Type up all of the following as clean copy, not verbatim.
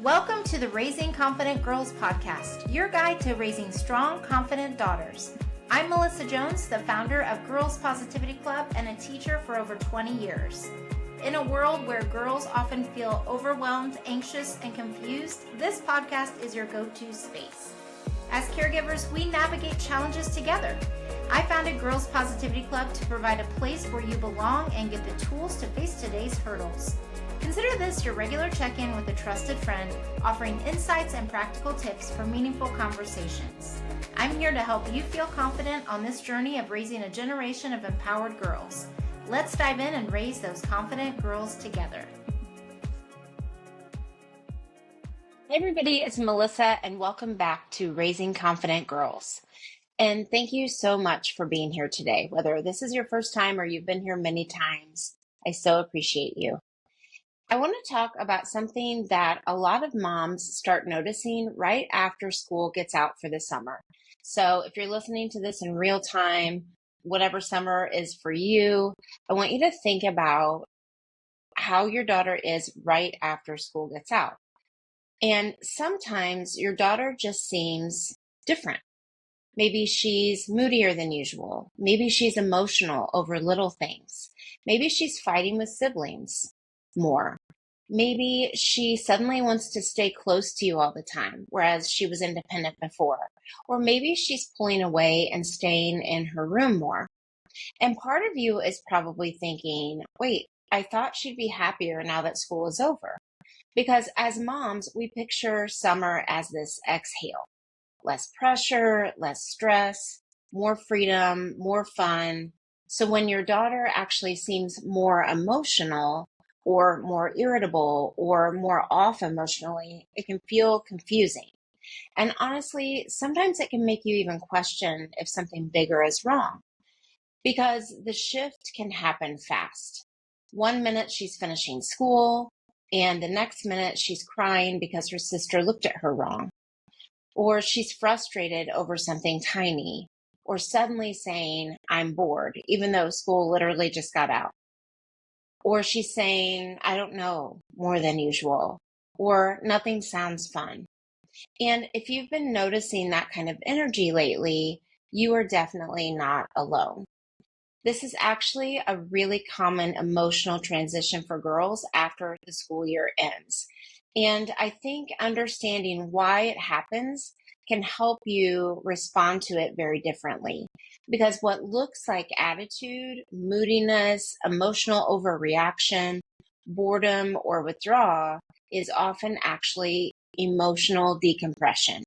Welcome to the Raising Confident Girls podcast, your guide to raising strong, confident daughters. I'm Melissa Jones, the founder of Girls Positivity Club and a teacher for over 20 years. In a world where girls often feel overwhelmed, anxious, and confused, this podcast is your go-to space. As caregivers, we navigate challenges together. I founded Girls Positivity Club to provide a place where you belong and get the tools to face today's hurdles. Consider this your regular check-in with a trusted friend, offering insights and practical tips for meaningful conversations. I'm here to help you feel confident on this journey of raising a generation of empowered girls. Let's dive in and raise those confident girls together. Hey everybody, it's Melissa and welcome back to Raising Confident Girls. And thank you so much for being here today. Whether this is your first time or you've been here many times, I so appreciate you. I want to talk about something that a lot of moms start noticing right after school gets out for the summer. So if you're listening to this in real time, whatever summer is for you, I want you to think about how your daughter is right after school gets out. And sometimes your daughter just seems different. Maybe she's moodier than usual. Maybe she's emotional over little things. Maybe she's fighting with siblings more. Maybe she suddenly wants to stay close to you all the time, whereas she was independent before. Or maybe she's pulling away and staying in her room more. And part of you is probably thinking, wait, I thought she'd be happier now that school is over. Because as moms, we picture summer as this exhale. Less pressure, less stress, more freedom, more fun. So when your daughter actually seems more emotional or more irritable or more off emotionally, it can feel confusing. And honestly, sometimes it can make you even question if something bigger is wrong because the shift can happen fast. 1 minute she's finishing school and the next minute she's crying because her sister looked at her wrong. Or she's frustrated over something tiny, or suddenly saying, I'm bored, even though school literally just got out. Or she's saying, I don't know, more than usual, or nothing sounds fun. And if you've been noticing that kind of energy lately, you are definitely not alone. This is actually a really common emotional transition for girls after the school year ends. And I think understanding why it happens can help you respond to it very differently. Because what looks like attitude, moodiness, emotional overreaction, boredom, or withdrawal is often actually emotional decompression.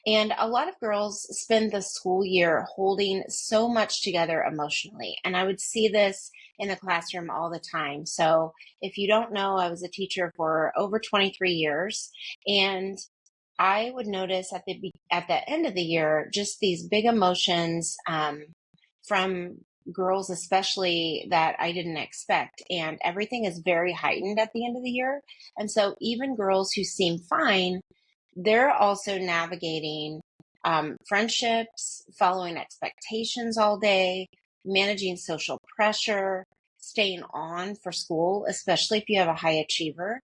And a lot of girls spend the school year holding so much together emotionally. And I would see this in the classroom all the time. So if you don't know, I was a teacher for over 23 years. And I would notice at the end of the year, just these big emotions from girls, especially that I didn't expect. And everything is very heightened at the end of the year. And so even girls who seem fine, they're also navigating friendships, following expectations all day, managing social pressure, staying on for school, especially if you have a high achiever,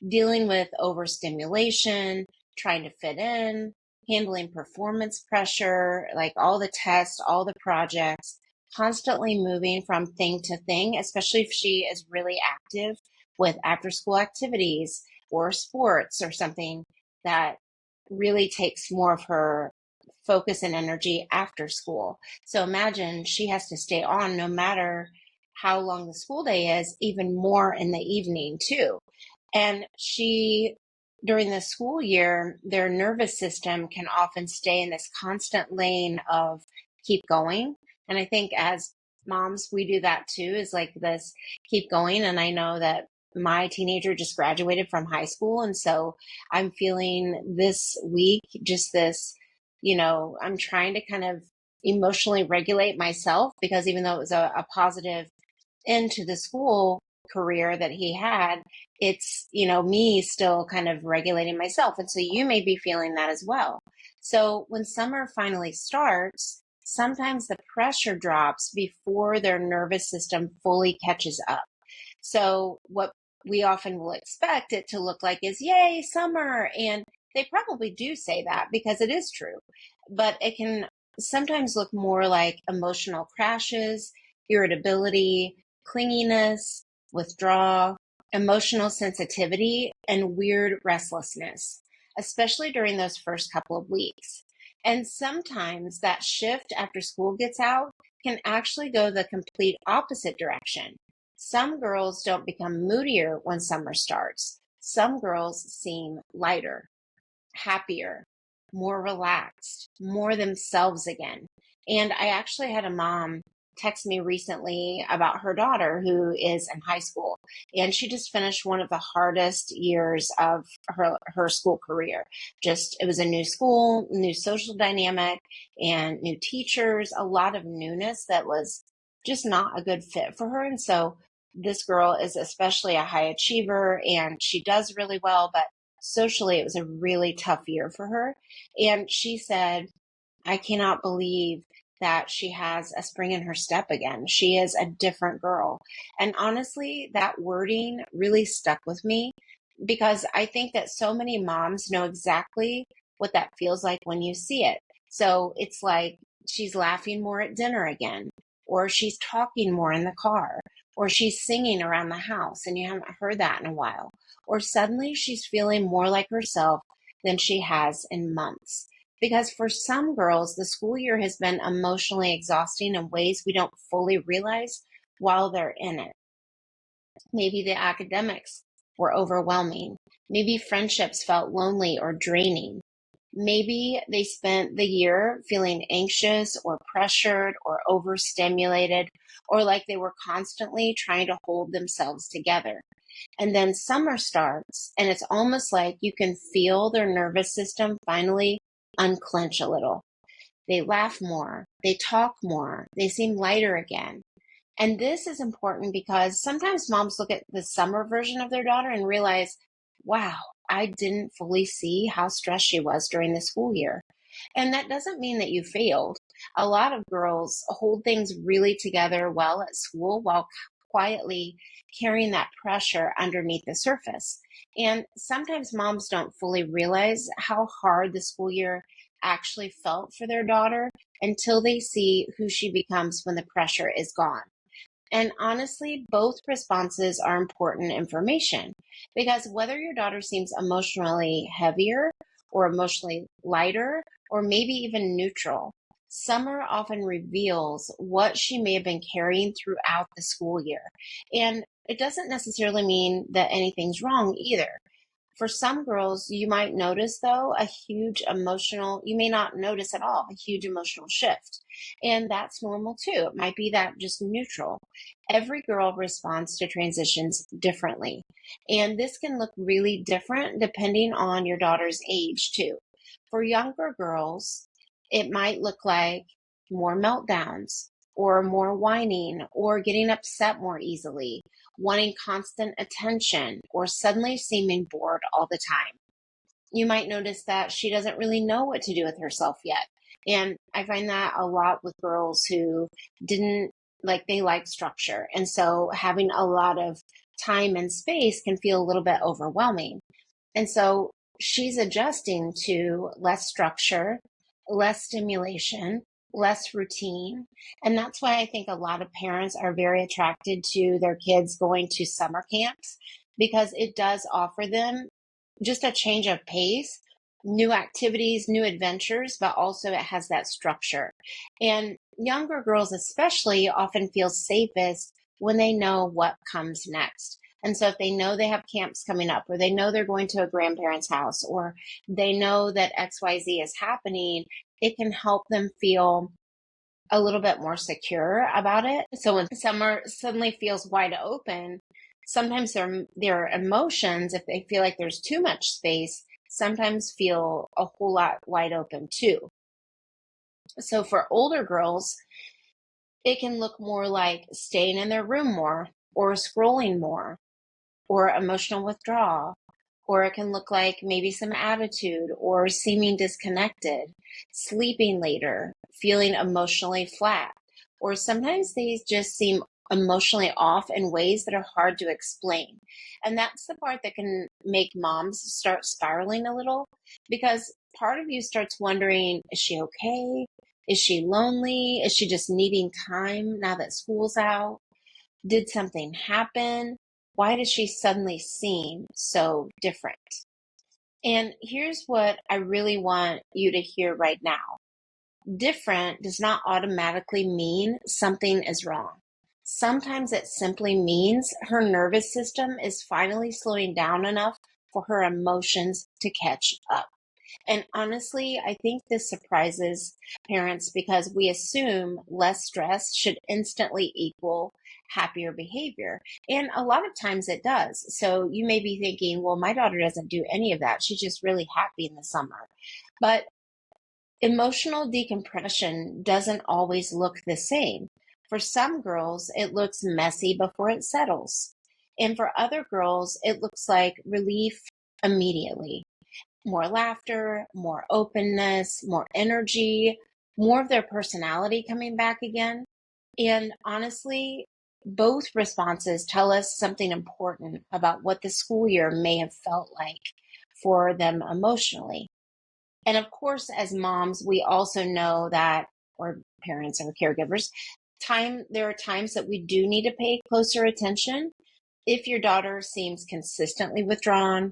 dealing with overstimulation, trying to fit in, handling performance pressure, like all the tests, all the projects, constantly moving from thing to thing, especially if she is really active with after school activities or sports or something that really takes more of her focus and energy after school. So imagine she has to stay on no matter how long the school day is, even more in the evening too. And during the school year, their nervous system can often stay in this constant lane of keep going. And I think as moms, we do that too, is like this keep going. And I know that my teenager just graduated from high school. And so I'm feeling this week, just this, I'm trying to kind of emotionally regulate myself because even though it was a positive end to the school career that he had, it's, me still kind of regulating myself. And so you may be feeling that as well. So when summer finally starts, sometimes the pressure drops before their nervous system fully catches up. So what we often will expect it to look like is, yay, summer. And they probably do say that because it is true. But it can sometimes look more like emotional crashes, irritability, clinginess, withdrawal, emotional sensitivity, and weird restlessness, especially during those first couple of weeks. And sometimes that shift after school gets out can actually go the complete opposite direction. Some girls don't become moodier when summer starts. Some girls seem lighter, happier, more relaxed, more themselves again. And I actually had a mom text me recently about her daughter who is in high school, and she just finished one of the hardest years of her school career. Just it was a new school, new social dynamic, and new teachers, a lot of newness that was just not a good fit for her. And so this girl is especially a high achiever and she does really well, but socially, it was a really tough year for her. And she said, I cannot believe that she has a spring in her step again. She is a different girl. And honestly, that wording really stuck with me because I think that so many moms know exactly what that feels like when you see it. So it's like she's laughing more at dinner again, or she's talking more in the car, or she's singing around the house and you haven't heard that in a while, or suddenly she's feeling more like herself than she has in months. Because for some girls, the school year has been emotionally exhausting in ways we don't fully realize while they're in it. Maybe the academics were overwhelming. Maybe friendships felt lonely or draining. Maybe they spent the year feeling anxious or pressured or overstimulated or like they were constantly trying to hold themselves together. And then summer starts, and it's almost like you can feel their nervous system finally unclench a little. They laugh more, they talk more, they seem lighter again. And this is important because sometimes moms look at the summer version of their daughter and realize, wow, I didn't fully see how stressed she was during the school year. And that doesn't mean that you failed. A lot of girls hold things really together well at school while quietly carrying that pressure underneath the surface. And sometimes moms don't fully realize how hard the school year actually felt for their daughter until they see who she becomes when the pressure is gone. And honestly, both responses are important information because whether your daughter seems emotionally heavier or emotionally lighter or maybe even neutral, summer often reveals what she may have been carrying throughout the school year. And it doesn't necessarily mean that anything's wrong either. For some girls, you might notice, though, you may not notice at all, a huge emotional shift. And that's normal too. It might be that just neutral. Every girl responds to transitions differently. And this can look really different depending on your daughter's age too. For younger girls, it might look like more meltdowns or more whining or getting upset more easily, wanting constant attention, or suddenly seeming bored all the time. You might notice that she doesn't really know what to do with herself yet. And I find that a lot with girls who didn't they like structure. And so having a lot of time and space can feel a little bit overwhelming. And so she's adjusting to less structure, less stimulation, less routine. And that's why I think a lot of parents are very attracted to their kids going to summer camps because it does offer them just a change of pace, new activities, new adventures, but also it has that structure. And younger girls, especially, often feel safest when they know what comes next. And so if they know they have camps coming up, or they know they're going to a grandparent's house, or they know that XYZ is happening, it can help them feel a little bit more secure about it. So when summer suddenly feels wide open, sometimes their emotions, if they feel like there's too much space, sometimes feel a whole lot wide open too. So for older girls, it can look more like staying in their room more, or scrolling more, or emotional withdrawal, or it can look like maybe some attitude or seeming disconnected, sleeping later, feeling emotionally flat, or sometimes they just seem emotionally off in ways that are hard to explain. And that's the part that can make moms start spiraling a little, because part of you starts wondering, is she okay? Is she lonely? Is she just needing time now that school's out? Did something happen? Why does she suddenly seem so different? And here's what I really want you to hear right now. Different does not automatically mean something is wrong. Sometimes it simply means her nervous system is finally slowing down enough for her emotions to catch up. And honestly, I think this surprises parents because we assume less stress should instantly equal happier behavior. And a lot of times it does. So you may be thinking, well, my daughter doesn't do any of that. She's just really happy in the summer. But emotional decompression doesn't always look the same. For some girls, it looks messy before it settles. And for other girls, it looks like relief immediately. More laughter, more openness, more energy, more of their personality coming back again. And honestly, both responses tell us something important about what the school year may have felt like for them emotionally. And of course, as moms, we also know that, or parents or caregivers, there are times that we do need to pay closer attention. If your daughter seems consistently withdrawn,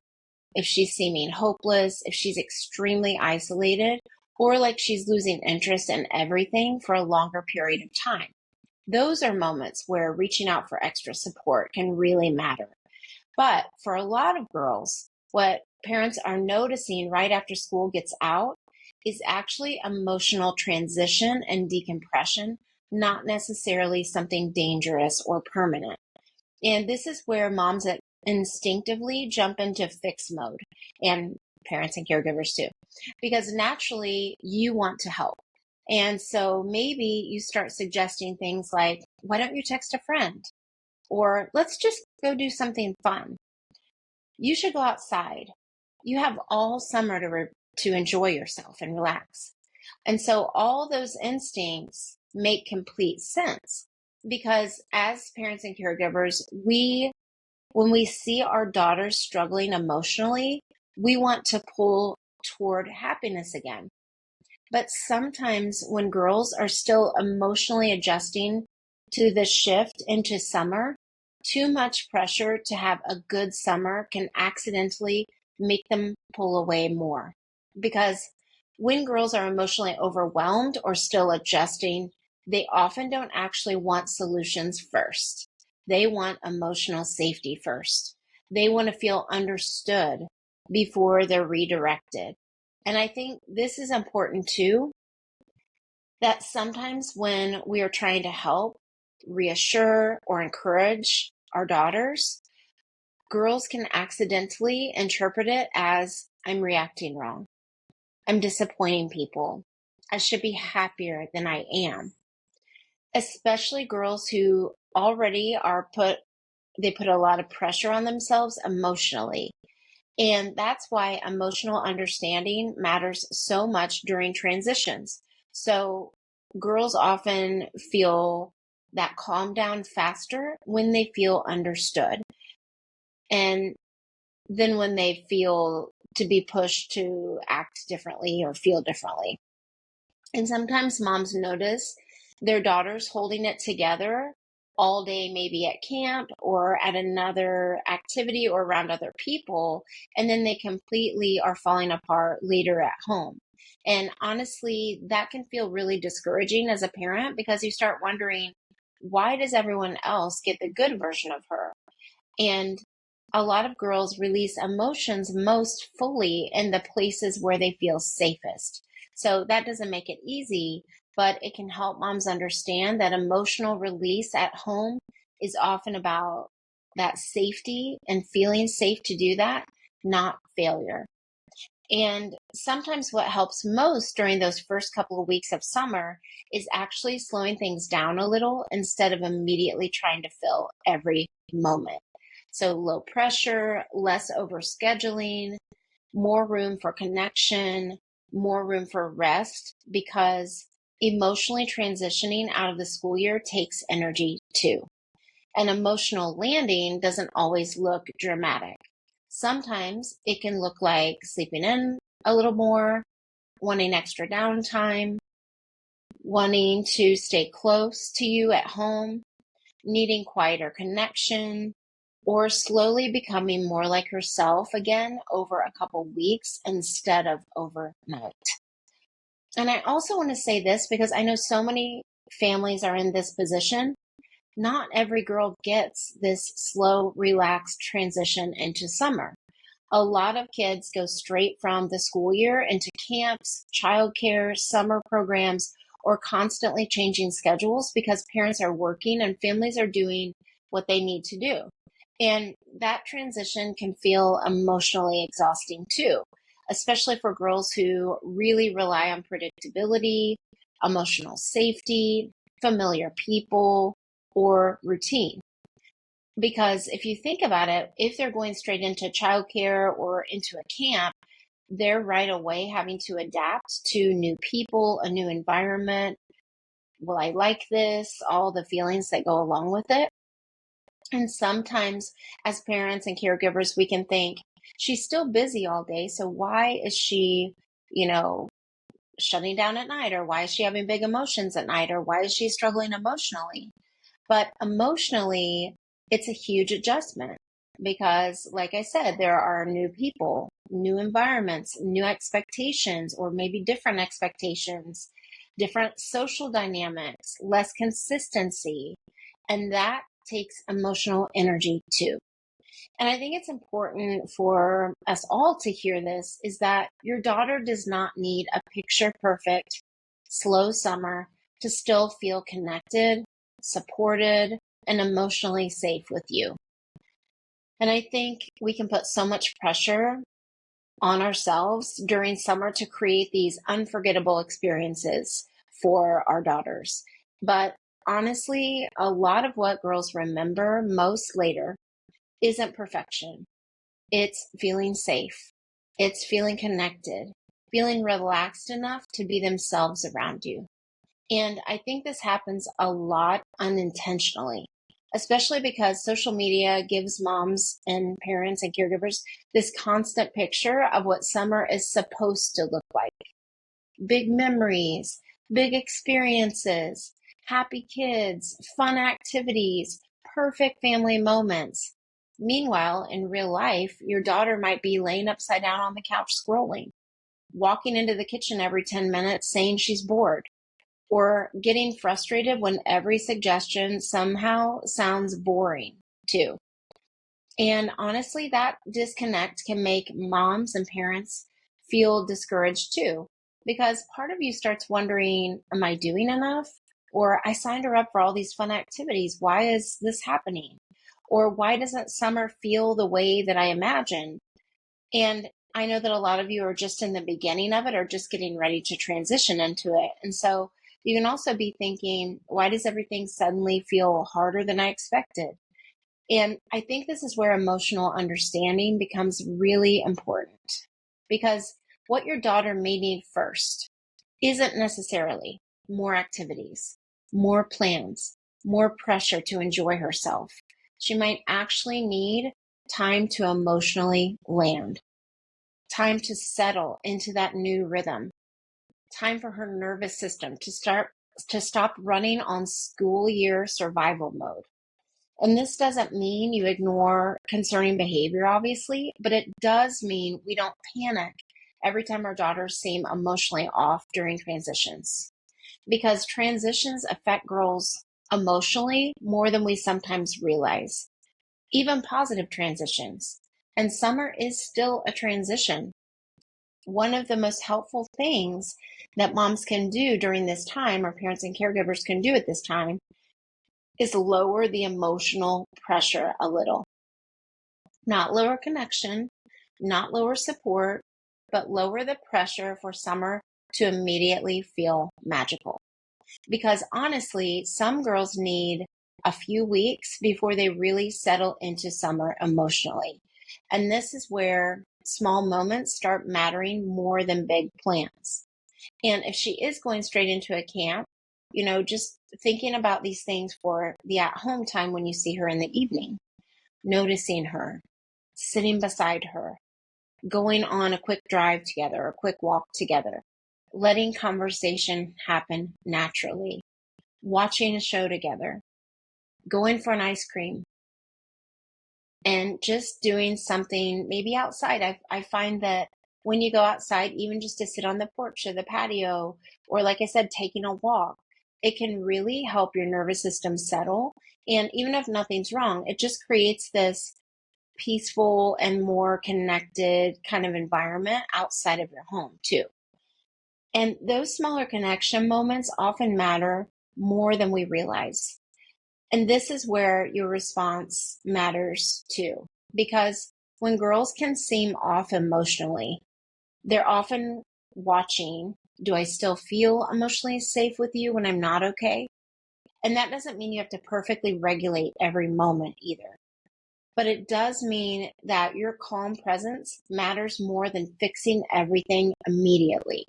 if she's seeming hopeless, if she's extremely isolated, or like she's losing interest in everything for a longer period of time. Those are moments where reaching out for extra support can really matter. But for a lot of girls, what parents are noticing right after school gets out is actually emotional transition and decompression, not necessarily something dangerous or permanent. And this is where moms that instinctively jump into fix mode, and parents and caregivers too, because naturally you want to help. And so maybe you start suggesting things like, why don't you text a friend? Or let's just go do something fun. You should go outside. You have all summer to enjoy yourself and relax. And so all those instincts make complete sense because as parents and caregivers, when we see our daughters struggling emotionally, we want to pull toward happiness again. But sometimes when girls are still emotionally adjusting to the shift into summer, too much pressure to have a good summer can accidentally make them pull away more. Because when girls are emotionally overwhelmed or still adjusting, they often don't actually want solutions first. They want emotional safety first. They want to feel understood before they're redirected. And I think this is important too, that sometimes when we are trying to help, reassure, or encourage our daughters, girls can accidentally interpret it as, I'm reacting wrong. I'm disappointing people. I should be happier than I am. Especially girls who already they put a lot of pressure on themselves emotionally. And that's why emotional understanding matters so much during transitions. So girls often feel that calm down faster when they feel understood. And then when they feel to be pushed to act differently or feel differently. And sometimes moms notice their daughters holding it together all day, maybe at camp or at another activity or around other people, and then they completely are falling apart later at home. And honestly, that can feel really discouraging as a parent because you start wondering, why does everyone else get the good version of her? And a lot of girls release emotions most fully in the places where they feel safest. So that doesn't make it easy, but it can help moms understand that emotional release at home is often about that safety and feeling safe to do that, not failure. And sometimes what helps most during those first couple of weeks of summer is actually slowing things down a little instead of immediately trying to fill every moment. So low pressure, less overscheduling, more room for connection, more room for rest, because emotionally transitioning out of the school year takes energy too. An emotional landing doesn't always look dramatic. Sometimes it can look like sleeping in a little more, wanting extra downtime, wanting to stay close to you at home, needing quieter connection, or slowly becoming more like herself again over a couple weeks instead of overnight. And I also want to say this because I know so many families are in this position. Not every girl gets this slow, relaxed transition into summer. A lot of kids go straight from the school year into camps, childcare, summer programs, or constantly changing schedules because parents are working and families are doing what they need to do. And that transition can feel emotionally exhausting too, especially for girls who really rely on predictability, emotional safety, familiar people, or routine. Because if you think about it, if they're going straight into childcare or into a camp, they're right away having to adapt to new people, a new environment. Will I like this? All the feelings that go along with it. And sometimes as parents and caregivers, we can think, she's still busy all day. So why is she, you know, shutting down at night? Or why is she having big emotions at night? Or why is she struggling emotionally? But emotionally, it's a huge adjustment because, like I said, there are new people, new environments, new expectations, or maybe different expectations, different social dynamics, less consistency. And that takes emotional energy too. And I think it's important for us all to hear this is that your daughter does not need a picture perfect, slow summer to still feel connected, supported, and emotionally safe with you. And I think we can put so much pressure on ourselves during summer to create these unforgettable experiences for our daughters. But honestly, a lot of what girls remember most later isn't perfection. It's feeling safe. It's feeling connected, feeling relaxed enough to be themselves around you. And I think this happens a lot unintentionally, especially because social media gives moms and parents and caregivers this constant picture of what summer is supposed to look like. Big memories, big experiences, happy kids, fun activities, perfect family moments. Meanwhile, in real life, your daughter might be laying upside down on the couch scrolling, walking into the kitchen every 10 minutes saying she's bored, or getting frustrated when every suggestion somehow sounds boring too. And honestly, that disconnect can make moms and parents feel discouraged too, because part of you starts wondering, am I doing enough? Or I signed her up for all these fun activities. Why is this happening? Or why doesn't summer feel the way that I imagined? And I know that a lot of you are just in the beginning of it or just getting ready to transition into it. And so you can also be thinking, why does everything suddenly feel harder than I expected? And I think this is where emotional understanding becomes really important because what your daughter may need first isn't necessarily more activities, more plans, more pressure to enjoy herself. She might actually need time to emotionally land, time to settle into that new rhythm, time for her nervous system to stop running on school year survival mode. And this doesn't mean you ignore concerning behavior, obviously, but it does mean we don't panic every time our daughters seem emotionally off during transitions. Because transitions affect girls emotionally more than we sometimes realize, even positive transitions. And summer is still a transition. One of the most helpful things that moms can do during this time, or parents and caregivers can do at this time, is lower the emotional pressure a little. Not lower connection, not lower support, but lower the pressure for summer to immediately feel magical. Because honestly, some girls need a few weeks before they really settle into summer emotionally. And this is where small moments start mattering more than big plans. And if she is going straight into a camp, just thinking about these things for the at-home time when you see her in the evening, noticing her, sitting beside her, going on a quick drive together, a quick walk together, letting conversation happen naturally, watching a show together, going for an ice cream, and just doing something maybe outside. I find that when you go outside, even just to sit on the porch or the patio, or like I said, taking a walk, it can really help your nervous system settle. And even if nothing's wrong, it just creates this peaceful and more connected kind of environment outside of your home too. And those smaller connection moments often matter more than we realize. And this is where your response matters too, because when girls can seem off emotionally, they're often watching, do I still feel emotionally safe with you when I'm not okay? And that doesn't mean you have to perfectly regulate every moment either. But it does mean that your calm presence matters more than fixing everything immediately.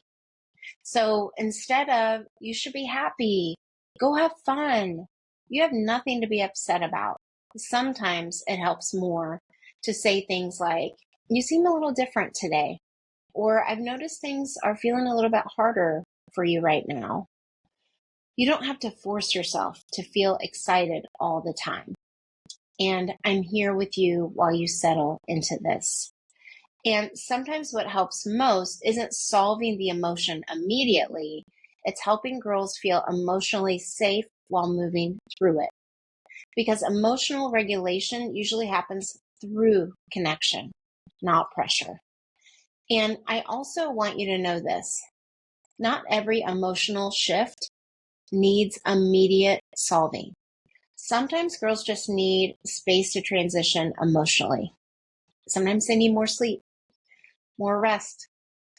So instead of, you should be happy, go have fun, you have nothing to be upset about. Sometimes it helps more to say things like, you seem a little different today, or I've noticed things are feeling a little bit harder for you right now. You don't have to force yourself to feel excited all the time. And I'm here with you while you settle into this. And sometimes what helps most isn't solving the emotion immediately. It's helping girls feel emotionally safe while moving through it. Because emotional regulation usually happens through connection, not pressure. And I also want you to know this. Not every emotional shift needs immediate solving. Sometimes girls just need space to transition emotionally. Sometimes they need more sleep, more rest,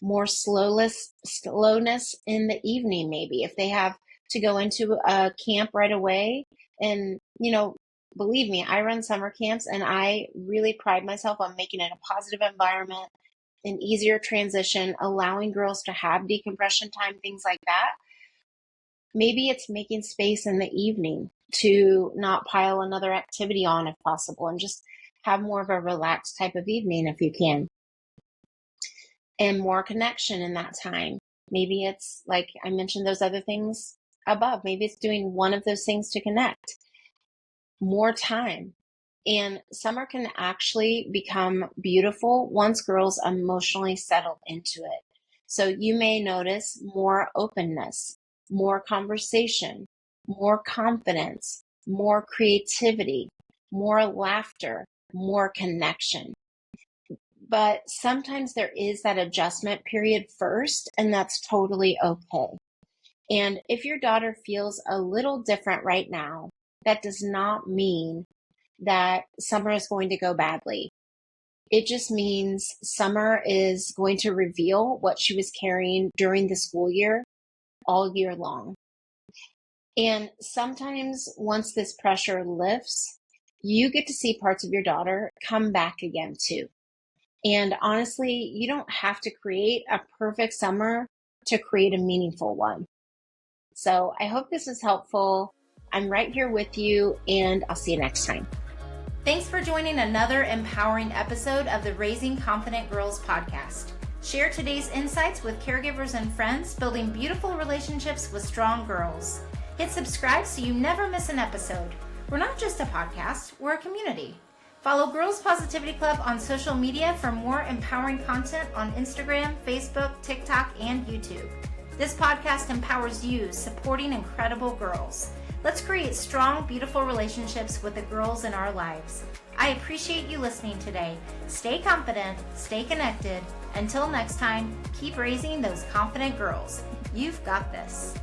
more slowness in the evening, maybe if they have to go into a camp right away. And, believe me, I run summer camps and I really pride myself on making it a positive environment, an easier transition, allowing girls to have decompression time, things like that. Maybe it's making space in the evening to not pile another activity on if possible and just have more of a relaxed type of evening if you can. And more connection in that time. Maybe it's like I mentioned those other things above. Maybe it's doing one of those things to connect. More time. And summer can actually become beautiful once girls emotionally settle into it. So you may notice more openness, more conversation, more confidence, more creativity, more laughter, more connection. But sometimes there is that adjustment period first, and that's totally okay. And if your daughter feels a little different right now, that does not mean that summer is going to go badly. It just means summer is going to reveal what she was carrying during the school year all year long. And sometimes once this pressure lifts, you get to see parts of your daughter come back again too. And honestly, you don't have to create a perfect summer to create a meaningful one. So I hope this is helpful. I'm right here with you, and I'll see you next time. Thanks for joining another empowering episode of the Raising Confident Girls podcast. Share today's insights with caregivers and friends, building beautiful relationships with strong girls. Hit subscribe so you never miss an episode. We're not just a podcast, we're a community. Follow Girls Positivity Club on social media for more empowering content on Instagram, Facebook, TikTok, and YouTube. This podcast empowers you, supporting incredible girls. Let's create strong, beautiful relationships with the girls in our lives. I appreciate you listening today. Stay confident, stay connected. Until next time, keep raising those confident girls. You've got this.